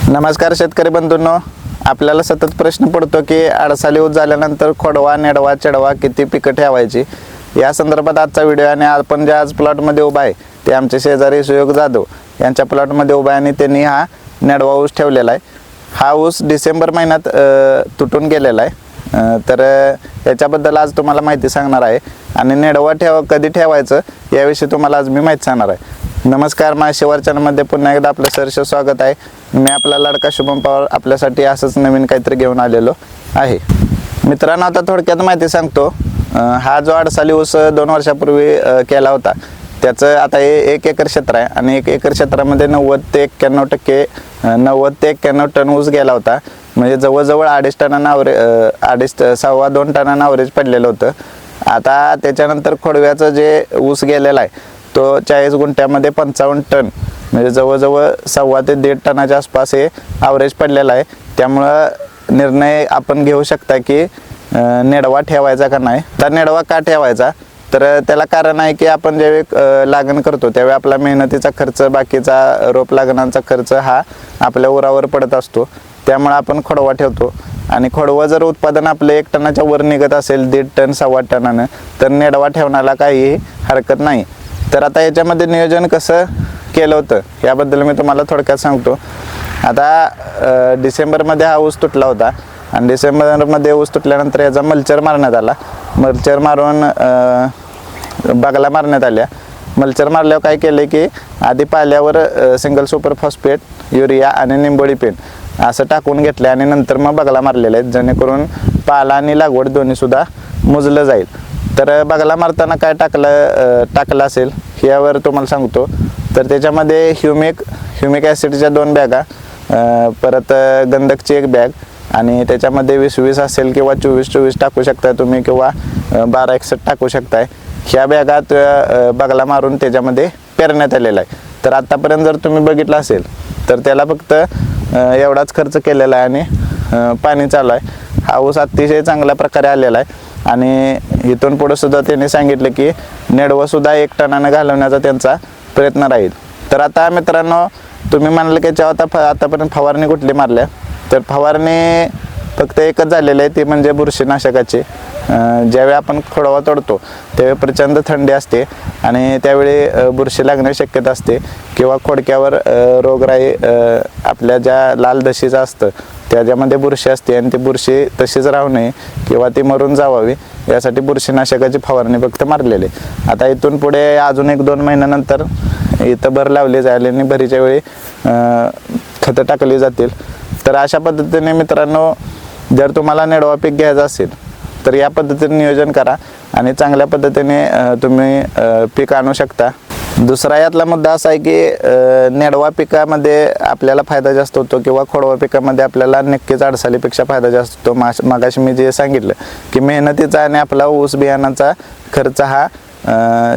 नमस्कार शेतकरी बंधूंनो, आपल्याला सतत प्रश्न पडतो की अडसाली ऊस झाल्यानंतर खोडवा, नेडवा, चढवा किती पिकं ठेवायची या संदर्भात आजचा व्हिडिओ। आणि आपण ज्या आज प्लॉटमध्ये उभा आहे ते आमचे शेजारी सुयोग जाधव यांच्या प्लॉटमध्ये उभा आहे आणि त्यांनी हा नेडवा ऊस ठेवलेला आहे। हा ऊस डिसेंबर महिन्यात तुटून गेलेला आहे, तर याच्याबद्दल आज तुम्हाला माहिती सांगणार आहे आणि नेडवा कधी ठेवायचं याविषयी तुम्हाला आज मी माहिती सांगणार आहे। नमस्कार, माझ्या शिवार चॅनलमध्ये पुन्हा एकदा आपलं सहर्ष स्वागत आहे। मी आपला लाडका शुभम पवार आपल्यासाठी असंच नवीन काहीतरी घेऊन आलेलो आहे। मित्रांनो, आता थोडक्यात माहिती सांगतो। हा जो अडसाली ऊस 2 वर्षापूर्वी केला होता त्याचं आता हे 1 एकर क्षेत्र आहे आणि 1 एकर क्षेत्रामध्ये 90 ते 91 टन ऊस गेला होता। म्हणजे जवळजवळ 2.5 टनांना सव्वा 2 टनांना ॲव्हरेज पडलेलं होतं। आता त्याच्यानंतर खोडव्याचं जे ऊस गेलेला आहे तो 40 गुंठ्यामध्ये 55 टन, म्हणजे जवळजवळ सव्वा ते 1.5 टनाच्या आसपास हे ॲव्हरेज पडलेलं आहे। त्यामुळं निर्णय आपण घेऊ शकता की नेडवा ठेवायचा का नाही। तर नेडवा का ठेवायचा, तर त्याला कारण आहे की आपण ज्यावेळी लागण करतो त्यावेळी आपला मेहनतीचा खर्च, बाकीचा रोप लागणांचा खर्च हा आपल्या उरावर पडत असतो। त्यामुळे आपण खोडवा ठेवतो आणि खोडवा जर उत्पादन आपलं 1 टनाच्या वर निघत असेल, 1.5 टन सव्वा टनानं, तर नेडवा ठेवण्याला काही हरकत नाही। तर आता याच्यामध्ये नियोजन कसं केलं होतं याबद्दल मी तुम्हाला थोडक्यात सांगतो। आता डिसेंबरमध्ये हा ऊस तुटला होता आणि डिसेंबरमध्ये ऊस तुटल्यानंतर याचा मल्चर मारण्यात आला। मल्चर मारून बागला मारण्यात आल्या। मल्चर मारल्यावर काय केलं की आधी पाल्यावर सिंगल सुपर फॉस्फेट, युरिया आणि निंबोळी पेंट असं टाकून घेतलं आणि नंतर मग बागला मारलेले आहेत, जेणेकरून पाला आणि लागवड दोन्हीसुद्धा मुजलं जाईल। तर बागला मारताना काय टाकलं असेल यावर तुम्हाला सांगतो। तर त्याच्यामध्ये ह्युमिक ॲसिडच्या 2 बॅगा, परत गंधकची 1 बॅग आणि त्याच्यामध्ये 20-20 असेल किंवा 24-24 टाकू शकताय तुम्ही, किंवा 12-61 टाकू शकताय। ह्या बॅगात बागला मारून त्याच्यामध्ये पेरण्यात आलेला आहे। तर आत्तापर्यंत जर तुम्ही बघितलं असेल तर त्याला फक्त एवढाच खर्च केलेला आहे आणि पाणी चालू आहे। हा ऊस अतिशय चांगल्या प्रकारे आलेला आहे आणि इथून पुढे सुद्धा त्यांनी सांगितलं की नेडवा सुद्धा 1 टनानं घालवण्याचा त्यांचा प्रयत्न राहील। तर आता मित्रांनो, तुम्ही म्हणाल की आतापर्यंत फवारणी कुठली मारल्या, तर फवारणी फक्त एकच झालेली आहे, ती म्हणजे बुरशीनाशकाची। ज्यावेळी आपण खोडवा तोडतो त्यावेळी प्रचंड थंडी असते आणि त्यावेळी बुरशी लागण्याची शक्यता असते किंवा खोडक्यावर रोगराई आपल्या ज्या लाल दशीचं असतं त्याच्यामध्ये बुरशी असते आणि ती बुरशी तशीच राहू नये किंवा ती मरून जावावी यासाठी बुरशीनाशकाची फवारणी फक्त मारलेली। आता इथून पुढे अजून 1-2 महिन्यानंतर इथं भर लावली जाईल आणि भरीच्या वेळी खतं टाकली जातील। तर अशा पद्धतीने मित्रांनो, जर तुम्हाला नेडवा पीक घ्यायचं असेल तर या पद्धतीने नियोजन करा आणि चांगल्या पद्धतीने तुम्ही पीक आणू शकता। दुसरा यातला मुद्दा असा आहे की नेडवा पिकामध्ये आपल्याला फायदा जास्त होतो किंवा खोडवा पिकामध्ये आपल्याला नक्कीच अडसालीपेक्षा फायदा जास्त होतो। मागाशी मी जे सांगितलं की मेहनतीचा आणि आपला ऊस बियाणाचा खर्च हा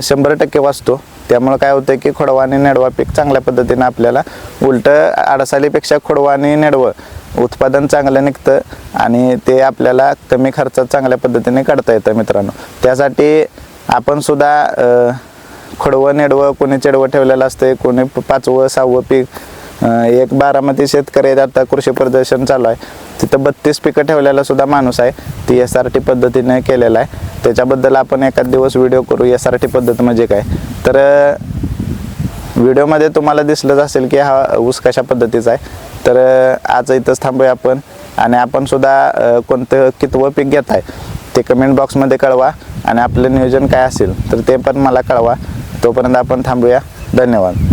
100% वाचतो। त्यामुळे काय होतं की खोडवा आणि नेडवा पीक चांगल्या पद्धतीने आपल्याला, उलटं अडसालीपेक्षा खोडवा आणि नेडवं उत्पादन चांगलं निघतं आणि ते आपल्याला कमी खर्चात चांगल्या पद्धतीने काढता येतं। मित्रांनो, त्यासाठी आपण सुद्धा खोडवं नेडवं, कोणी चढवं ठेवलेलं असतं, कोणी 5वं 6वं पीक, एक बारामती शेतकरी आता कृषी प्रदर्शन चालू आहे तिथं 32 पिकं ठेवलेला सुद्धा माणूस आहे, ती SRT पद्धतीने केलेला आहे। त्याच्याबद्दल आपण एखाद दिवस व्हिडिओ करू, SRT पद्धत म्हणजे काय। तर व्हिडिओमध्ये तुम्हाला दिसलंच असेल की हा ऊस कशा पद्धतीचा आहे। तर आज इथंच थांबूया आपण, आणि आपण सुद्धा कोणतं कितवं पीक घेत आहे ते कमेंट बॉक्समध्ये कळवा आणि आपलं नियोजन काय असेल तर ते पण मला कळवा। तोपर्यंत आपण थांबूया। धन्यवाद।